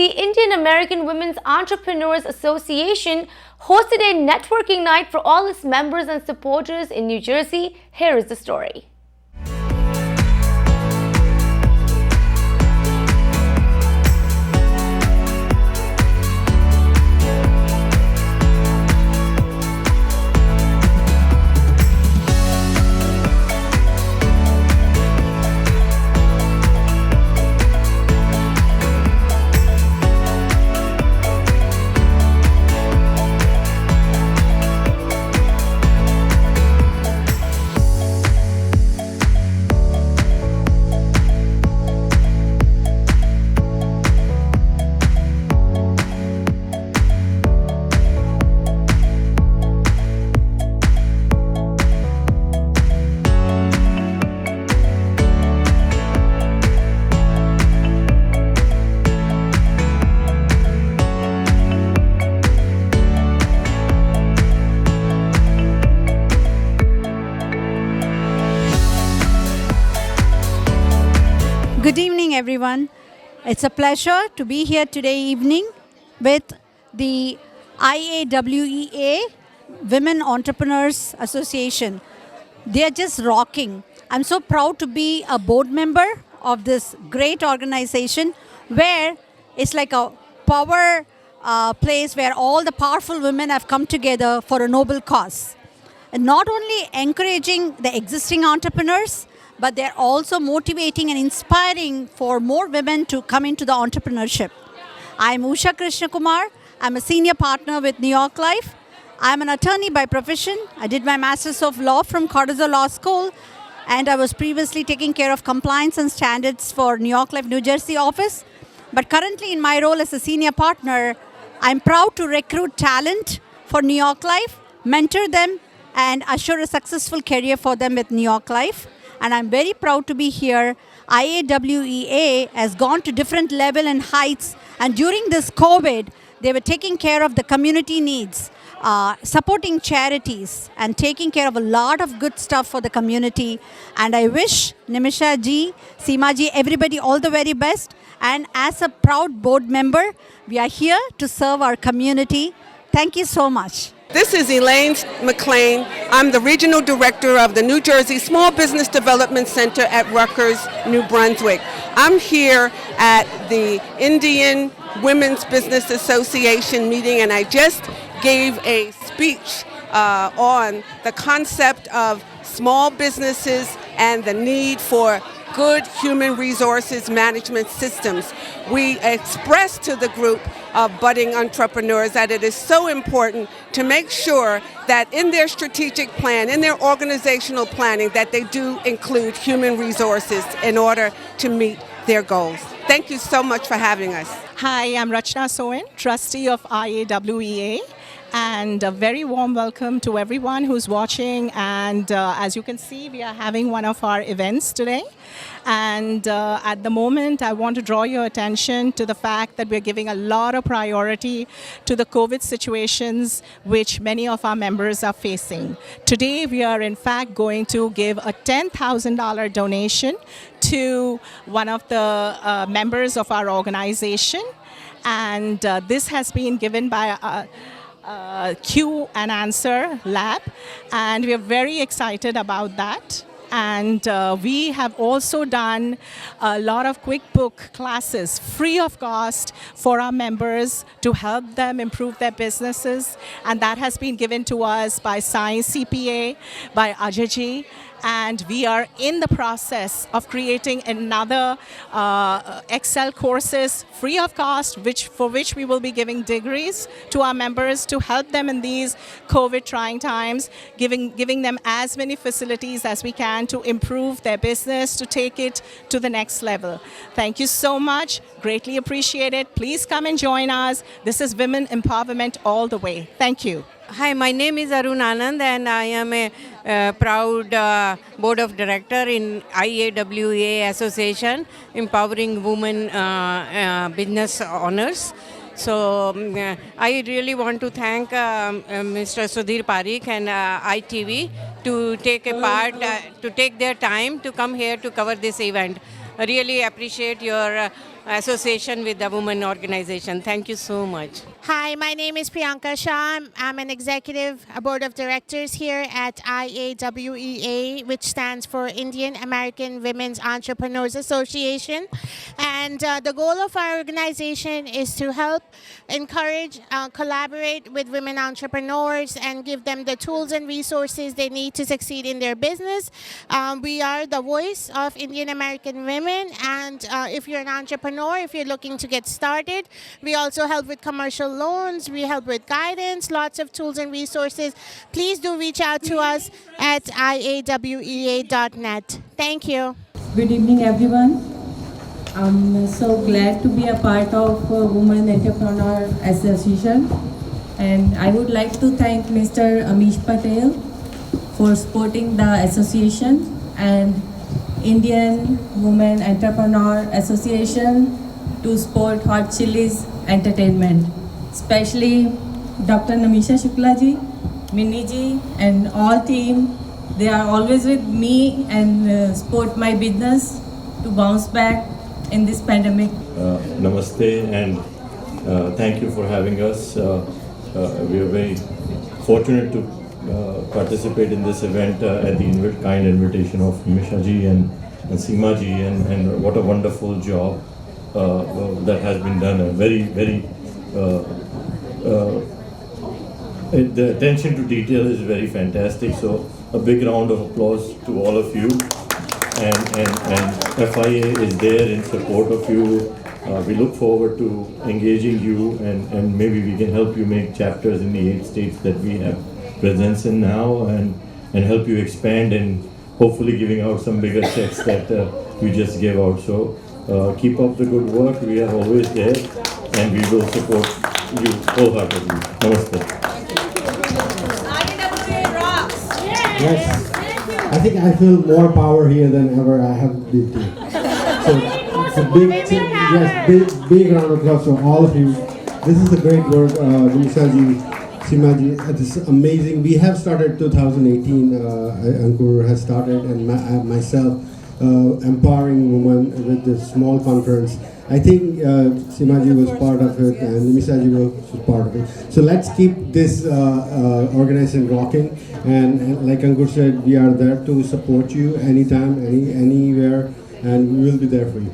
The Indian American Women's Entrepreneurs Association hosted a networking night for all its members and supporters in New Jersey. Here is the story. Good evening, everyone. It's a pleasure to be here today evening with the IAWEA Women Entrepreneurs Association. They are just rocking. I'm so proud to be a board member of this great organization where it's like a power place where all the powerful women have come together for a noble cause. And not only encouraging the existing entrepreneurs, but they're also motivating and inspiring for more women to come into the entrepreneurship. I'm Usha Krishna Kumar. I'm a senior partner with New York Life. I'm an attorney by profession. I did my Masters of Law from Cardozo Law School, and I was previously taking care of compliance and standards for New York Life, New Jersey office. But currently in my role as a senior partner, I'm proud to recruit talent for New York Life, mentor them, and assure a successful career for them with New York Life. And I'm very proud to be here. IAWEA has gone to different level and heights. And during this COVID, they were taking care of the community needs, supporting charities, and taking care of a lot of good stuff for the community. And I wish Nimisha ji, Seema ji, everybody all the very best. And as a proud board member, we are here to serve our community. Thank you so much. This is Elaine McLean. I'm the Regional Director of the New Jersey Small Business Development Center at Rutgers, New Brunswick. I'm here at the Indian Women's Business Association meeting, and I just gave a speech on the concept of small businesses and the need for good human resources management systems. We expressed to the group of budding entrepreneurs that it is so important to make sure that in their strategic plan, in their organizational planning, that they do include human resources in order to meet their goals. Thank you so much for having us. Hi, I'm Rachna Soin, trustee of IAWEA. And a very warm welcome to everyone who's watching. And as you can see, we are having one of our events today. And at the moment, I want to draw your attention to the fact that we're giving a lot of priority to the COVID situations which many of our members are facing. Today, we are in fact going to give a $10,000 donation to one of the members of our organization. And this has been given by Q and Answer Lab, and we are very excited about that. And we have also done a lot of QuickBook classes free of cost for our members to help them improve their businesses. And that has been given to us by Science CPA, by Ajay. And we are in the process of creating another Excel courses free of cost, for which we will be giving degrees to our members to help them in these COVID trying times, giving them as many facilities as we can to improve their business, to take it to the next level. Thank you so much. Greatly appreciate it. Please come and join us. This is women empowerment all the way. Thank you. Hi, my name is Arun Anand, and I am a proud board of director in IAWEA Association, empowering women business owners. So I really want to thank Mr. Sudhir Parikh and ITV to take a part, to take their time to come here to cover this event. I really appreciate your association with the women organization. Thank you so much. Hi, my name is Priyanka Shah. I'm an executive board of directors here at IAWEA, which stands for Indian American Women's Entrepreneurs Association. And the goal of our organization is to help encourage, collaborate with women entrepreneurs and give them the tools and resources they need to succeed in their business. We are the voice of Indian American women, and if you're an entrepreneur, if you're looking to get started, we also help with commercial loans, we help with guidance, lots of tools and resources. Please do reach out to us at iawea.net. Thank you. Good evening, everyone. I'm so glad to be a part of Women Entrepreneur Association, and I would like to thank Mr. Amish Patel for supporting the association and Indian Women Entrepreneur Association to support Hot Chili's entertainment, especially Dr. Namisha Shukla ji, Minnie ji, and all team. They are always with me and support my business to bounce back in this pandemic. Namaste, and thank you for having us. We are very fortunate to participate in this event at the kind invitation of Misha ji and Seema ji, and what a wonderful job that has been done. A very, very the attention to detail is very fantastic. So a big round of applause to all of you. And FIA is there in support of you. We look forward to engaging you, and maybe we can help you make chapters in the 8 states that we have presence in now, and help you expand, and hopefully giving out some bigger checks that you just gave out. So keep up the good work. We are always there, and we will support you wholeheartedly. Namaste. Yes. I think I feel more power here than ever I have been to. So it's a big round of applause for all of you. This is the great work, Nisha ji, Seema ji. This is amazing. We have started 2018. Ankur has started, and myself empowering women with this small conference. I think Seema ji was part of it, and Nisha ji was part of it. So let's keep this organization rocking. And like Ankur said, we are there to support you anytime, anywhere, and we will be there for you.